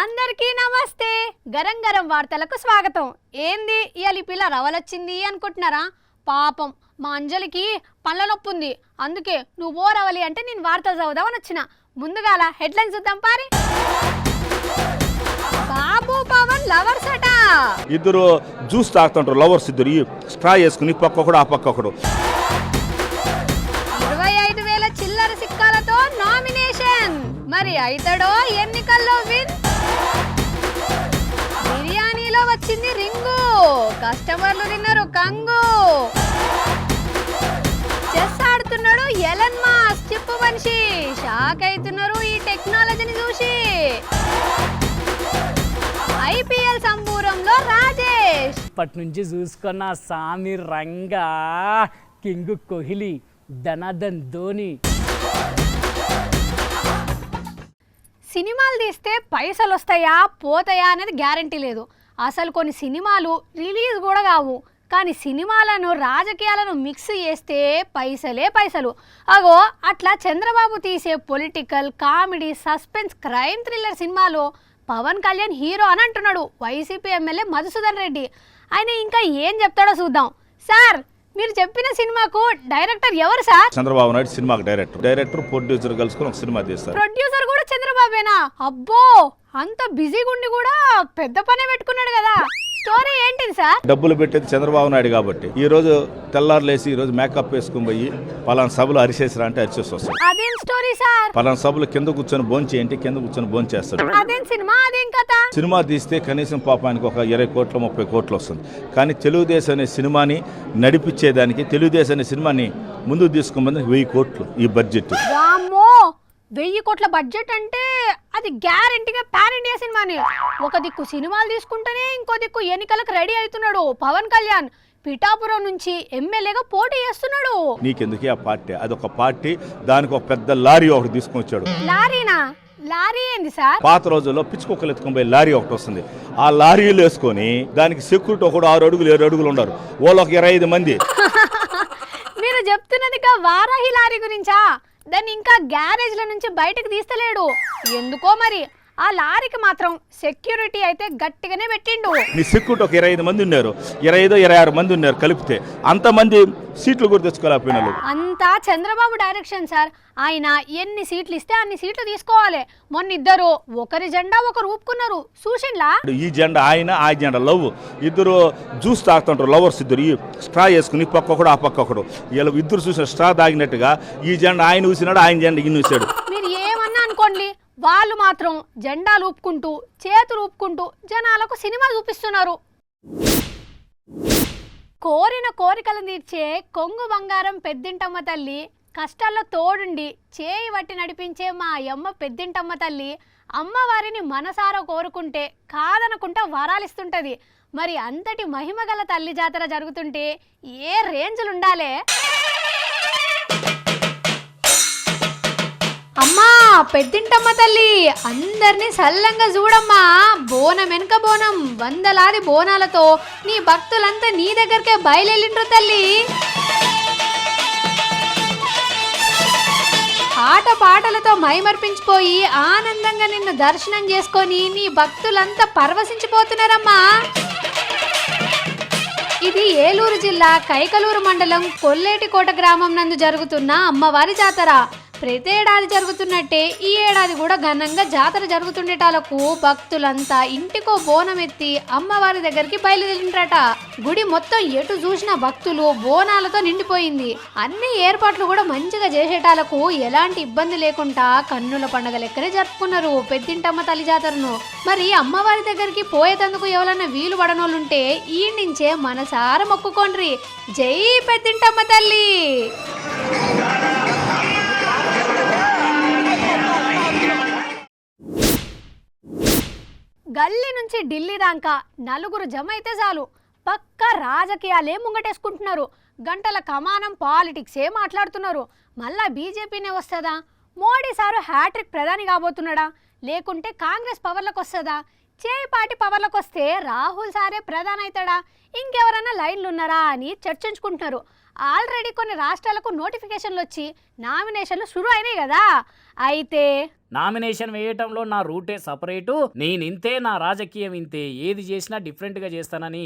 అందరికీ నమస్తే. గరం గరం వార్తలకు స్వాగతం. ఏంది ఇయాల పిల్ల రవలొచ్చింది అనుకుంటున్నారా? పాపం మా అంజలికి పళ్ళ నొప్పి ఉంది. అందుకే నువ్వు రవలి అంటే నేను వార్తలు చదువుదామని వచ్చిన. ముందుగాల హెడ్లైన్స్ చూద్దాం పారి. బాబు పవన్ లవర్స్ అట. ఇద్దరు జ్యూస్ తాగుతుంటారు లవర్స్. ఇద్దరు స్ట్రా వేసుకుని పక్క ఒకడు ఆ పక్క ఒకడు. 25,000 చిల్లర సిక్కాలతో నామినేషన్. మరి అయితడో ఎన్నికల్లో విన్. బిర్యానీలో వచ్చింది రింగు, కస్టమర్లు తిన్నారు కంగు. చెస్ ఆడుతున్నాడు ఎలన్ మాస్క్, చిప్పు మనిషి. షాక్ అవుతున్నారు ఈ టెక్నాలజీని చూసి. ఐపీఎల్ సంబూరంలో రాజేష్. ఇప్పటి నుంచి చూసుకున్న సామి రంగా, కింగ్ కోహ్లీ, ధనాధన్ ధోని. సినిమాలు తీస్తే పైసలు వస్తాయా పోతాయా అనేది గ్యారంటీ లేదు. అసలు కొన్ని సినిమాలు రిలీజ్ కూడా కావు, కానీ సినిమాలను రాజకీయాలను మిక్స్ చేస్తే పైసలే పైసలు. అగో అట్లా చంద్రబాబు తీసే political, comedy, suspense, crime thriller సినిమాలో పవన్ కళ్యాణ్ హీరో అని అంటున్నాడు వైసీపీ ఎమ్మెల్యే మధుసూదన్ రెడ్డి. ఆయన ఇంకా ఏం చెప్తాడో చూద్దాం. సార్, మీరు చెప్పిన సినిమాకు డైరెక్టర్ ఎవరు సార్? చంద్రబాబు నాయుడు సినిమాకి డైరెక్టర్ ప్రొడ్యూసర్ కలుసుకొని ఒక సినిమా తీస్తారు. ప్రొడ్యూసర్ కూడా చంద్రబాబేనా? అబ్బో, అంత బిజీగా ఉండి కూడా పెద్ద పనే పెట్టుకున్నాడు కదా. స్టోరీ ఏంటిది సార్? డబ్బులు పెట్టేది చంద్రబాబు నాయుడు కాబట్టి ఈ రోజు తెల్లారులేసి ఈ రోజు మేకప్ వేసుకుని పోయి పలానా సభలు అరిసేసిరా అంటే అరిచేసి వస్తాడు. అదేం స్టోరీ సార్? పలానా సభలు కింద కూర్చొని భోంచేయంటే కింద కూర్చొని భోంచేస్తాడు. అదేం సినిమా, అదేం కథ? సినిమా తీస్తే కనీసం పాపానికి ఒక 20 కోట్లు 30 కోట్లు వస్తుంది. కానీ తెలుగుదేశం అనే సినిమాని నడిపించేదానికి, తెలుగుదేశం అనే సినిమాని ముందుకు తీసుకుని 1000 కోట్లు ఈ బడ్జెట్. రామ్మో, 1000 కోట్ల బడ్జెట్ అంటే అది గ్యారెంటీగా పాన్ ఇండియా సినిమాని. ఒక దిక్కు సినిమాలు తీసుకుంటేనే ఇంకో దిక్కు ఎన్నికలకు రెడీ అవుతున్నాడు పవన్ కళ్యాణ్. పిఠాపురం నుంచి ఎమ్మెల్యేగా పోటీ చేస్తున్నాడు. నీకెందుకు ఆ పార్టీ? అదొక పార్టీ, దానికి ఒక పెద్ద లారీ ఒకటి తీసుకొని వచ్చాడు. లారీనా? లారీ ఏంది సార్? పాత రోజుల్లో పిచ్చుకొక్కలు ఎత్తుకొని పోయి లారీ ఒకటి వస్తుంది. ఆ లారీలు వేసుకొని దానికి సెక్యూరిటీ ఒకడు 6 అడుగులు 7 అడుగులు ఉన్నారు. వాళ్ళు ఒక 25 మంది. మీరు చెప్తున్నది వారాహి లారీ గురించా? దాన్ని ఇంకా గ్యారేజ్ల నుంచి బయటకు తీస్తలేడు ఎందుకో మరి. ఆ లారీకి మాత్రం సెక్యూరిటీ అయితే గట్టిగానే పెట్టిండు. నీ సెక్యూరిటీ ఒక 25 మంది ఉన్నారు, 25-26 మంది ఉన్నారు కలిపితే. అంతమంది సీట్లు కూడా తెచ్చుకోలేకపోయినారు. అంతా చంద్రబాబు డైరెక్షన్ సార్. ఆయన ఎన్ని సీట్లు ఇస్తే అన్ని సీట్లు తీసుకోవాలి. మొన్న ఇద్దరు ఒకరి జెండా ఒకరు ఊపుకున్నారు, చూసిండ్లా? ఈ జెండా ఆయన, ఆ జెండా లవ్. ఇద్దరు జ్యూస్ తాగుతుంటారు లవర్స్. ఇద్దరు స్ట్రా వేసుకుని పక్క ఒకడు ఆ పక్క ఒకడు. ఇలా ఇద్దరు చూసిన స్ట్రా తాగినట్టుగా ఈ జెండా ఆయన ఊసినాడు, ఆయన జెండా ఈయన ఊసాడు. మీరు ఏమన్నా అనుకోండి, వాళ్ళు మాత్రం జెండాలు ఊపుకుంటూ చేతులు ఊపుకుంటూ జనాలకు సినిమా చూపిస్తున్నారు. కోరిన కోరికలు తీర్చే కొంగు బంగారం పెద్దింటమ్మ తల్లి, కష్టాల్లో తోడుండి చేయి వట్టి నడిపించే మా అమ్మ పెద్దింటమ్మ తల్లి అమ్మవారిని మనసారా కోరుకుంటే కాదనకుండా వరాలిస్తుంటది. మరి అంతటి మహిమగల తల్లి జాతర జరుగుతుంటే ఏ రేంజ్లు ఉండాలే. అమ్మా పెద్దింటమ్మ తల్లి, అందరినీ సల్లంగా చూడమ్మా. బోనం వెనక బోనం, వందలాది బోనాలతో నీ భక్తులంతా నీ దగ్గరకే బయలుదేరిండ్రు తల్లి. ఆట పాటలతో మైమర్పించిపోయి ఆనందంగా నిన్ను దర్శనం చేసుకొని నీ భక్తులంతా పరవశించిపోతున్నారమ్మా. ఇది ఏలూరు జిల్లా కైకలూరు మండలం కొల్లేటికోట గ్రామం నందు జరుగుతున్న అమ్మవారి జాతర. ప్రతి ఏడాది జరుగుతున్నట్టే ఈ ఏడాది కూడా ఘనంగా జాతర జరుగుతుండేటాలకు భక్తులంతా ఇంటికో బోనం ఎత్తి అమ్మవారి దగ్గరికి బయలుదేరిండ్రట. గుడి మొత్తం ఎటు చూసిన భక్తులు బోనాలతో నిండిపోయింది. అన్ని ఏర్పాట్లు కూడా మంచిగా చేసేటాలకు ఎలాంటి ఇబ్బంది లేకుండా కన్నుల పండుగ లెక్కనే జరుపుకున్నారు పెద్దింటమ్మ తల్లి జాతరను. మరి అమ్మవారి దగ్గరికి పోయేందుకు ఎవరన్నా వీలు పడనోళ్ళుంటే ఈ నుంచే మనసారా మొక్కుకోండ్రి. జై పెద్దింటమ్మ తల్లి. గల్లీ నుంచి ఢిల్లీ దాకా నలుగురు జమ అయితే చాలు పక్క రాజకీయాలే ముంగటేసుకుంటున్నారు. గంటల కమానం పాలిటిక్సే మాట్లాడుతున్నారు. మళ్ళా బీజేపీనే వస్తుందా? మోడీ సారు హ్యాట్రిక్ ప్రధాని కాబోతున్నాడా? లేకుంటే కాంగ్రెస్ పవర్లకు వస్తుందా? చేయిపాటి పవర్లకు వస్తే రాహుల్ సారే ప్రధాని అవుతాడా? ఇంకెవరన్నా లైన్లు ఉన్నారా అని చర్చించుకుంటున్నారు. ఆల్రెడీ కొన్ని రాష్ట్రాలకు నోటిఫికేషన్లు వచ్చి నామినేషన్లు షురు అయినాయి కదా. అయితే నామినేషన్ వేయటంలో నా రూటే సపరేటు, నేనింతే, నా రాజకీయం ఇంతే, ఏది చేసినా డిఫరెంట్గా చేస్తానని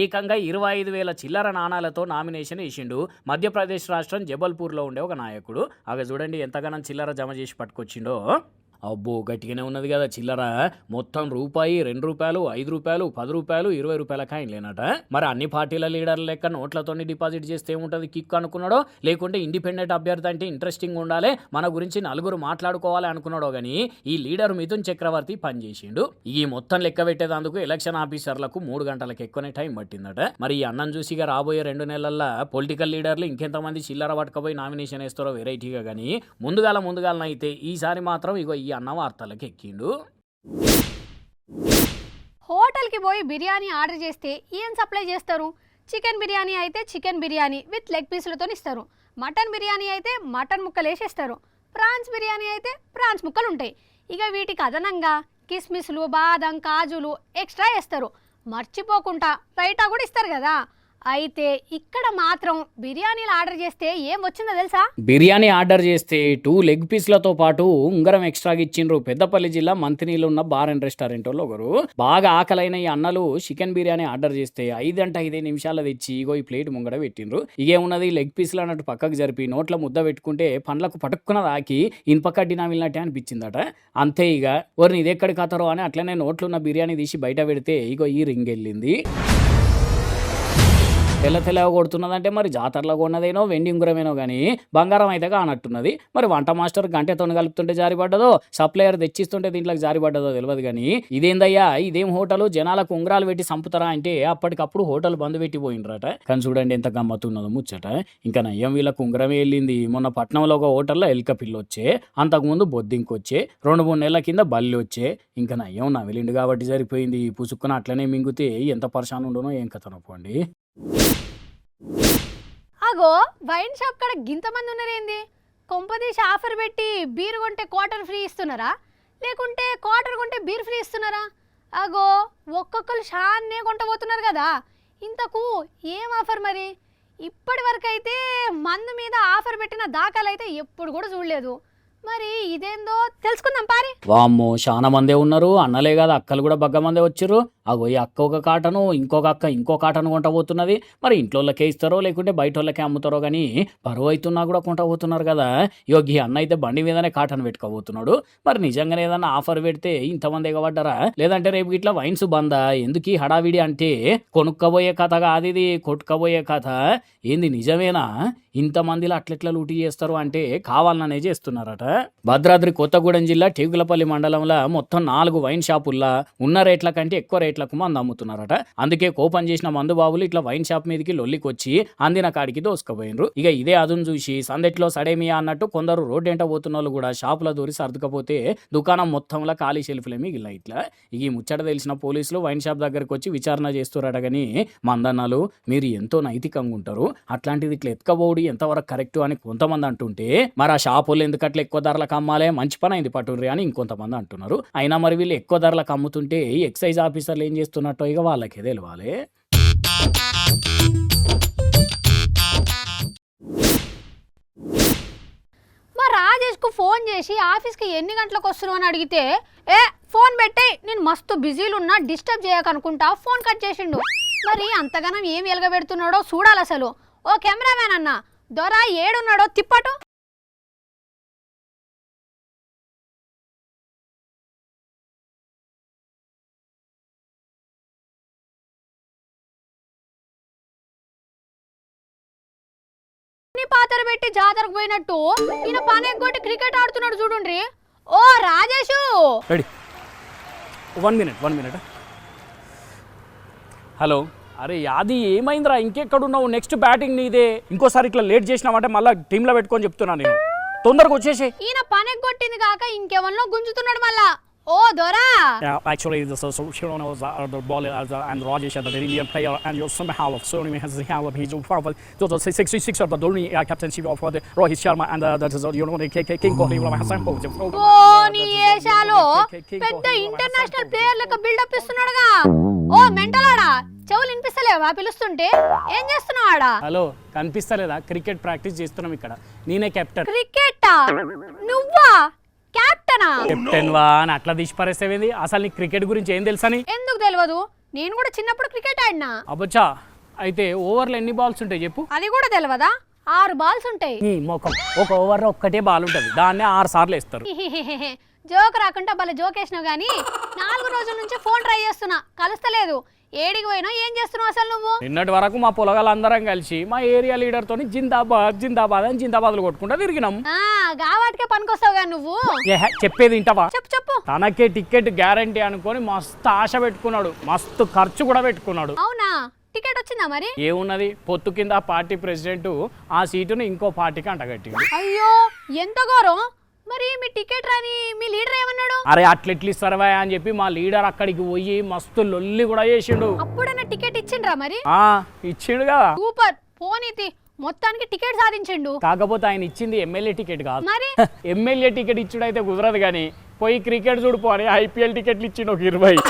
ఏకంగా 25,000 చిల్లర నాణాలతో నామినేషన్ వేసిండు మధ్యప్రదేశ్ రాష్ట్రం జబల్పూర్లో ఉండే ఒక నాయకుడు. అవి చూడండి ఎంతగానో చిల్లర జమ చేసి పట్టుకొచ్చిండో. అబ్బో గట్టిగానే ఉన్నది కదా చిల్లర. మొత్తం రూపాయి, 2 రూపాయలు, 5 రూపాయలు, 10 రూపాయలు, 20 రూపాయల కాయిన్లేనట. మరి అన్ని పార్టీల లీడర్ల లెక్క నోట్లతోని డిపాజిట్ చేస్తే ఏముంటుంది కిక్ అనుకున్నాడో, లేకుంటే ఇండిపెండెంట్ అభ్యర్థి అంటే ఇంట్రెస్టింగ్ ఉండాలి, మన గురించి నలుగురు మాట్లాడుకోవాలి అనుకున్నాడో కానీ ఈ లీడర్ మిథున్ చక్రవర్తి పనిచేసిండు. ఈ మొత్తం లెక్క పెట్టేందుకు ఎలక్షన్ ఆఫీసర్లకు 3 గంటలకు ఎక్కువనే టైం పట్టిందట. మరి ఈ అన్నం చూసిగా రాబోయే 2 నెలల్లో పొలిటికల్ లీడర్లు ఇంకెంతమంది చిల్లర పట్టుకపోయి నామినేషన్ వేస్తారో వెరైటీగా. కానీ ముందుగాలనైతే ఈసారి మాత్రం ఇగో ఈ అన్న వార్తలకు ఎక్కిండు. హోటల్కి పోయి బిర్యానీ ఆర్డర్ చేస్తే ఏం సప్లై చేస్తారు? చికెన్ బిర్యానీ అయితే చికెన్ బిర్యానీ విత్ లెగ్ పీసులతో ఇస్తారు, మటన్ బిర్యానీ అయితే మటన్ ముక్కలు వేసేస్తారు, ప్రాన్స్ బిర్యానీ అయితే ప్రాన్స్ ముక్కలు ఉంటాయి. ఇక వీటికి అదనంగా కిస్మిస్లు, బాదం, కాజులు ఎక్స్ట్రా వేస్తారు. మర్చిపోకుండా రైటా కూడా ఇస్తారు కదా. అయితే ఇక్కడ మాత్రం బిర్యానీలు ఆర్డర్ చేస్తే ఏం వచ్చిందో తెలుసా? బిర్యానీ ఆర్డర్ చేస్తే 2 లెగ్ పీస్లతో పాటు ఉంగరం ఎక్స్ట్రాగా ఇచ్చిండ్రు. పెద్దపల్లి జిల్లా మంతినీలో ఉన్న బార్ అండ్ రెస్టారెంట్ వాళ్ళు ఒకరు బాగా ఆకలైన ఈ అన్నలు చికెన్ బిర్యానీ ఆర్డర్ చేస్తే 5 నిమిషాలు తెచ్చి ఇగో ఈ ప్లేట్ ముంగడ పెట్టిండ్రు. ఇగేమున్నది లెగ్ పీస్లు అన్నట్టు పక్కకు జరిపి నోట్ల ముద్ద పెట్టుకుంటే పండ్లకు పట్టుకున్న దాకి ఇనుపకడ్డినా వెళ్ళినట్టే అనిపించిందట. అంతే ఇక ఎవరిని ఇది ఎక్కడికి కథరో అని అట్లనే నోట్లు ఉన్న బిర్యానీ తీసి బయట పెడితే ఇగో ఈ రింగ్ వెళ్ళింది. తెల్లగా కొడుతున్నదంటే మరి జాతరలో కొన్నదేనో వెండి ఉంగరమేనో కానీ బంగారం అయితే కానట్టున్నది. మరి వంట మాస్టర్ గంటెతో కలుపుతుంటే జారిపడ్డదో, సప్లయర్ తెచ్చిస్తుంటే దీంట్లోకి జారిపడ్డదో తెలియదు. కానీ ఇదేందయ్యా, ఇదేం హోటల్, జనాలకు ఉంగరాలు పెట్టి చంపుతారా అంటే అప్పటికప్పుడు హోటల్ బంద్ పెట్టి పోయిండ్రట. కానీ చూడండి ఎంత గమ్మత్తున్నదో ముచ్చట. ఇంకా నయ్యం వీళ్ళకు ఉంగరమే వెళ్ళింది. మొన్న పట్నంలో ఒక హోటల్లో ఎల్క పిల్లి వచ్చే, అంతకుముందు బొద్దింకొచ్చే, 2-3 నెలల కింద బల్లి వచ్చే. ఇంకా నయ్యం నవిలిండు కాబట్టి సరిపోయింది. పుసుక్కున అట్లనే మింగితే ఎంత పరిశాన్ ఉండనో ఏం కథనో పోండి. అగో వైన్ షాప్ కాడ గింతమంది ఉన్నారేంది? కొంపదీసి ఆఫర్ పెట్టి బీర్ కొంటే క్వార్టర్ ఫ్రీ ఇస్తున్నారా, లేకుంటే క్వార్టర్ కొంటే బీర్ ఫ్రీ ఇస్తున్నారా? అగో ఒక్కొక్కరు షాన్నే కొంటపోతున్నారు కదా. ఇంతకు ఏం ఆఫర్ మరి? ఇప్పటి వరకు అయితే మందు మీద ఆఫర్ పెట్టిన దాఖలైతే ఎప్పుడు కూడా చూడలేదు. మరి ఇదేందో తెలుసుకుందాం పారి. వామ్మో చాలా మందే ఉన్నారు, అన్నలే కదా అక్కలు కూడా బగ్గ మందే వచ్చిర్రు. అగో ఈ అక్క ఒక కాటను, ఇంకొక అక్క ఇంకో కాటను కొంటపోతున్నది. మరి ఇంట్లోళ్ళకే ఇస్తారో లేకుంటే బయట వాళ్ళకే అమ్ముతారో కానీ పరువు అవుతున్నా కూడా కొంటపోతున్నారు కదా. యోగి అన్న అయితే బండి మీదనే కాటన్ పెట్టుకోబోతున్నాడు. మరి నిజంగానే ఏదన్నా ఆఫర్ పెడితే ఇంతమంది ఎగబడ్డారా, లేదంటే రేపు ఇట్లా వైన్స్ బందా? ఎందుకు ఈ హడావిడి అంటే కొనుక్కబోయే కథ కాదు ఇది, కొట్టుకపోయే కథ. ఏంది నిజమేనా? ఇంతమందిలో అట్లెట్లా లూటీ చేస్తారు అంటే కావాలనే చేస్తున్నారట. భద్రాద్రి కొత్తగూడెం జిల్లా టేకులపల్లి మండలంలో మొత్తం 4 వైన్ షాపుల్లో ఉన్న రేట్ల కంటే ఎక్కువ రేట్లకు మందు అమ్ముతున్నారట. అందుకే కోపం చేసిన మందు బాబులు ఇట్లా వైన్ షాప్ మీదకి లొల్లికొచ్చి అందిన కాడికి దోసుకుపోయినరు. ఇక ఇదే అదును చూసి సందెట్లో సడేమియా అన్నట్టు కొందరు రోడ్డెంట పోతున్న వాళ్ళు కూడా షాపుల దూరి సర్దుకపోతే దుకాణం మొత్తంలో ఖాళీ షెల్ఫ్లే మిగిలిన. ఇట్లా ఈ ముచ్చట తెలిసిన పోలీసులు వైన్ షాప్ దగ్గరకు వచ్చి విచారణ చేస్తున్నారట. కానీ మందన్నాలు మీరు ఎంతో నైతికంగా ఉంటారు, అట్లాంటిది ఇట్లా ఎత్తుకపోవడం ఎంతవరకు కరెక్ట్ అని కొంతమంది అంటుంటే, మరి ఆ షాప్ వాళ్ళు ఎందుకట్లా ఎక్కువ ధరలకు అమ్మాలే, మంచి పని అయింది పట్టుర్రి అని ఇంకొంతమంది అంటున్నారు. అయినా మరి వీళ్ళు ఎక్కువ ధరలకు అమ్ముతుంటే ఎక్సైజ్ ఆఫీసర్లు ఏం చేస్తున్నట్టో ఇక వాళ్ళకే తెలియాలి. మా రాజేష్కు ఫోన్ చేసి ఆఫీస్కి ఎన్ని గంటలకు వస్తున్నావు అని అడిగితే, ఫోన్ పెట్టే నేను మస్తు బిజీలు ఉన్నా డిస్టర్బ్ చేయకనుకుంటా ఫోన్ కట్ చేసిండు. మరి అంతగానం ఏం ఎలగబెడుతున్నాడో చూడాలి అసలు. ఓ కెమెరామ్యాన్ అన్న, దొర ఏడున్నాడో తిప్పటు. పాతర పెట్టి జాతరకు పోయినట్టు ఈయన పని ఎగ్గొట్టి క్రికెట్ ఆడుతున్నాడు చూడండి. ఓ రాజేషు, రెడీ 1 మినిట్. హలో, అరే యాది ఏమైందిరా, ఇంకెక్కడున్నావు? నెక్స్ట్ బ్యాటింగ్ నీదే. ఇంకోసారి ఇట్లా లేట్ చేసినామంటే మళ్ళీ టీంలో పెట్టుకొని చెప్తున్నా నేను, తొందరగా వచ్చేసి. ఈయన పని ఎగ్గొట్టింది కాక ఇంకెవరినో గుంజుతున్నాడు మళ్ళా. ఓ దొరా, actually the solution was the ball and Rajesh the Indian player and you somehow of Sony has the hell of his power to the 66 of the Dhoni captaincy of the Rohit Sharma and that is you know the King Kohli Hassan Kohli. ఓ నీ ఏషాలో పెద్ద international player లెక్క buildup ఇస్తున్నాడుగా. ఓ మెంటలాడా, చెవులు వినిపిస్తలేవా పిలుస్తుంటే? ఏం చేస్తున్నావు ఆడ? Hello, కనిపిస్తలేదా? Cricket practice చేస్తున్నాం ఇక్కడ. నేనే కెప్టెన్. క్రికెటా? నువ్వా కెప్టెనా? కెప్టెన్ వా అని అట్లా తీసి పరేసేది? అసలు నీకు క్రికెట్ గురించి ఏం తెలుసని? ఎందుకు తెలియదు? నేను కూడా చిన్నప్పుడు క్రికెట్ ఆడినా. అబ్బచ్చా, అయితే ఓవర్లో ఎన్ని బాల్స్ ఉంటాయి చెప్పు? అది కూడా తెలియదా? 6 బాల్స్ ఉంటాయి. నీ మొఖం, ఒక ఓవర్లో ఒక్కటే బాల్ ఉంటుంది, దాన్నే 6 సార్లు వేస్తారు. జోక్ రాకుండా భలే జోక్ వేసినావు గానీ 4 రోజుల నుంచి ఫోన్ ట్రై చేస్తున్నా, కలుస్తలేదు. ఏడికి పోయినా ఏం చేస్తున్నావు అసలు నువ్వు? నిన్నటి వరకు మా పొలగాళ్ళందరం కలిసి మా ఏరియా లీడర్ తోని జిందాబాద్ జిందాబాద్ అని జిందాబాద్లు కొట్టుకుంటా తిరిగినాం. గావాటికే పనికొస్తావు కానీ నువ్వు. చెప్పేది ఇంటవా? చెప్పు. తనకే టికెట్ గ్యారంటీ అనుకొని మస్తు ఆశ పెట్టుకున్నాడు, మస్తు ఖర్చు కూడా పెట్టుకున్నాడు. అవునా? టికెట్ వచ్చిందా మరి? ఏమున్నది, పొత్తు కింద పార్టీ ప్రెసిడెంట్ ఆ సీటును ఇంకో పార్టీకి అంటగట్టిండు. అయ్యో ఎంత గౌరవం. మరి మీ టికెట్ రాని మీ లీడర్ ఏమన్నాడు? అరే అట్లెట్లు ఇస్తారవా అని చెప్పి మా లీడర్ అక్కడికి పోయి మస్తు లొల్లి కూడా చేసిండు. అప్పుడన్నా టికెట్ ఇచ్చిండ్రా మరి? ఇచ్చిండు కదా. సూపర్, పోనీతి, మొత్తానికి టికెట్ సాధించిండు. కాకపోతే ఆయన ఇచ్చింది ఎమ్మెల్యే టికెట్ కాదు. మరి ఎమ్మెల్యే టికెట్ ఇచ్చుడు అయితే కుదరదు కానీ పోయి క్రికెట్ చూడుపో అని ఐపీఎల్ టికెట్లు ఇచ్చిండు ఒక 20.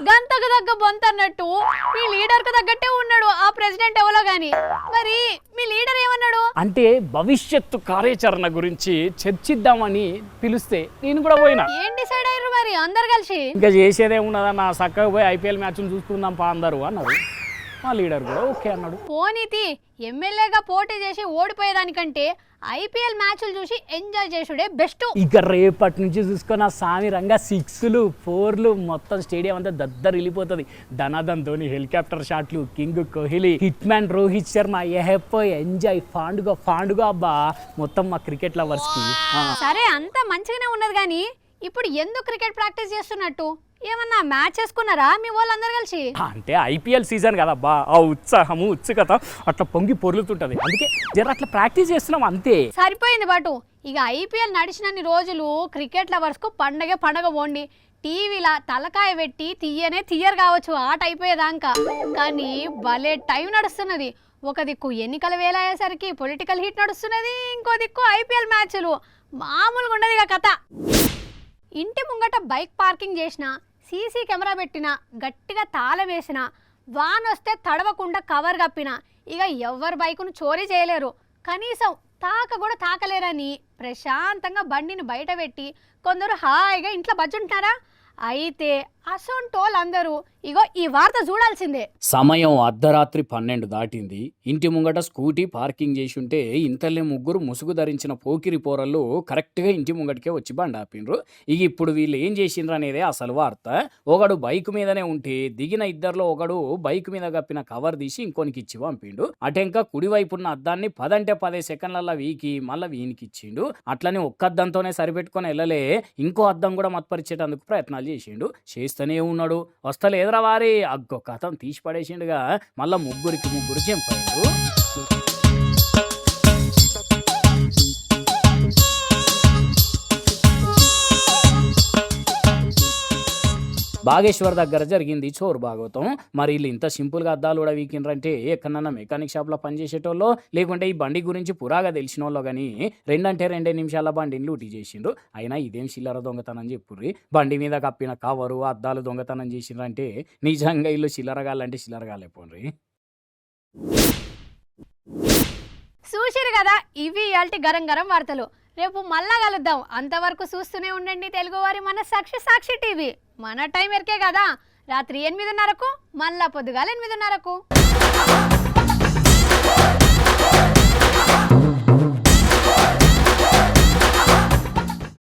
గంతకు తగ్గ బొంత అన్నట్టు మీ లీడర్ కు తగ్గట్టే ఉన్నాడు ఆ ప్రెసిడెంట్ ఎవరో గాని. మరి మీ లీడర్ ఏమన్నాడు? అంటే భవిష్యత్తు కార్యాచరణ గురించి చర్చిద్దామని పిలిస్తే నేను కూడా పోయినా. ఏం డిసైడ్ అయ్యారు మరి అందరు కలిసి? ఇంకా చేసేదే ఉన్నదన్న, చక్కగా పోయి ఐపీఎల్ మ్యాచ్ చూసుకుందాం పా అందరు అన్నారు. మా లీడర్ కూడా ఓకే అన్నాడు. పోనీతి, ఎమ్మెల్యేగా పోటీ చేసి ఓడిపోయేదానికంటే ఐపీఎల్ మ్యాచ్లు చూసి ఎంజాయ్ చేసుడే బెస్ట్. ఇక రేపటి నుంచి చూసుకొని ఆ సామి రంగా 6లు 4లు మొత్తం స్టేడియం అంతా దద్దరు వెళ్ళిపోతుంది. ధనాధన్ ధోని హెలికాప్టర్ షాట్లు, king Kohli, hitman Rohit Sharma, enjoy ఫాండుగా అబ్బా మొత్తం మా క్రికెట్ లవర్స్ కి. సరే అంతా మంచిగానే ఉన్నది కానీ ఇప్పుడు ఎందుకు క్రికెట్ ప్రాక్టీస్ చేస్తున్నట్టు? ఏమన్నా మ్యాచ్ చేసుకున్నారా మీ వాళ్ళందరూ కలిసి? అంటే ఐపీఎల్ సీజన్ కదా అబ్బా, ఆ ఉత్సాహము ఉత్సుకత అట్లా పొంగి పొర్లుతుంటది, అందుకే జర అట్లా ప్రాక్టీస్ చేస్తున్నాం అంతే. సరిపోయింది బాటు. ఇక ఐపీఎల్ నడిచినన్ని రోజులు క్రికెట్ లవర్స్ కు పండగ పోండి. టీవీలా తలకాయ పెట్టి తీయరు కావచ్చు ఆట అయిపోయేదాకా, కానీ భలే టైం నడుస్తున్నది. ఒక దిక్కు ఎన్నికల వేళ అయ్యేసరికి పొలిటికల్ హీట్ నడుస్తున్నది, ఇంకో దిక్కు ఐపీఎల్ మ్యాచ్లు. మామూలుగా ఉండదు ఇక కథ. ఇంటి ముంగట బైక్ పార్కింగ్ చేసిన, సీసీ కెమెరా పెట్టిన, గట్టిగా తాళం వేసిన, వాన్ వస్తే తడవకుండా కవర్ కప్పిన, ఇక ఎవ్వరు బైకును చోరీ చేయలేరు, కనీసం తాకలేరని ప్రశాంతంగా బండిని బయట పెట్టి కొందరు హాయిగా ఇంట్లో బజ్జుంటున్నారా? అయితే అసొంటోళ్ళందరూ ఇగో ఈ వార్త చూడాల్సిందే. సమయం అర్ధరాత్రి 12 దాటింది. ఇంటి ముంగట స్కూటీ పార్కింగ్ చేసి ఉంటే ఇంతలే ముగ్గురు ముసుగు ధరించిన పోకిరి పోరళ్ళు కరెక్ట్గా ఇంటి ముంగటికే వచ్చి బండి ఆపిండ్రు. ఇక ఇప్పుడు వీళ్ళు ఏం చేసిండ్రు అనేదే అసలు వార్త. ఒకడు బైక్ మీదనే ఉంటే దిగిన ఇద్దరిలో ఒకడు బైక్ మీద కప్పిన కవర్ తీసి ఇంకోనికి ఇచ్చి పంపిండు. అటెంక కుడివైపున్న అద్దాన్ని 10 అంటే 10 సెకండ్లలో వీకి మళ్ళీ వీనికి ఇచ్చిండు. అట్లని ఒక్క అద్దంతోనే సరిపెట్టుకొని వెళ్ళలే, ఇంకో అద్దం కూడా మత్పరిచేటందుకు ప్రయత్నాలు చేసిండు. చేస్తూనే ఉన్నాడు. వస్తలేదురా వారి అగ్గో కథం తీసి పడేసిండుగా. మళ్ళా ముగ్గురు చెంపాడు. బాగేశ్వర్ దగ్గర జరిగింది చోరు భాగవతం. మరి వీళ్ళు ఇంత సింపుల్గా అద్దాలు కూడా వీకిండ్రంటే ఎక్కడన్నా మెకానిక్ షాప్లో పనిచేసేటోళ్ళో లేకుంటే ఈ బండి గురించి పురాగా తెలిసిన వాళ్ళు కానీ 2 అంటే 2 నిమిషాల బండిని లూటీ చేసిండ్రు. అయినా ఇదేం చిల్లర దొంగతనం చెప్పుర్రి. బండి మీద కప్పిన కవరు అద్దాలు దొంగతనం చేసిండ్రంటే నిజంగా ఇల్లు చిల్లరగాలంటే చిల్లరగాలేపోండ్రి. చూసిరు కదా, ఇవి ఇయాల్టి గరం వార్తలు. రేపు మళ్ళా కలుద్దాం. అంతవరకు చూస్తూనే ఉండండి తెలుగువారి మన సాక్షి టీవీ. మన టైం ఎరికే కదా, రాత్రి 8:30కు, మళ్ళా పొద్దుగాల 8:30కు.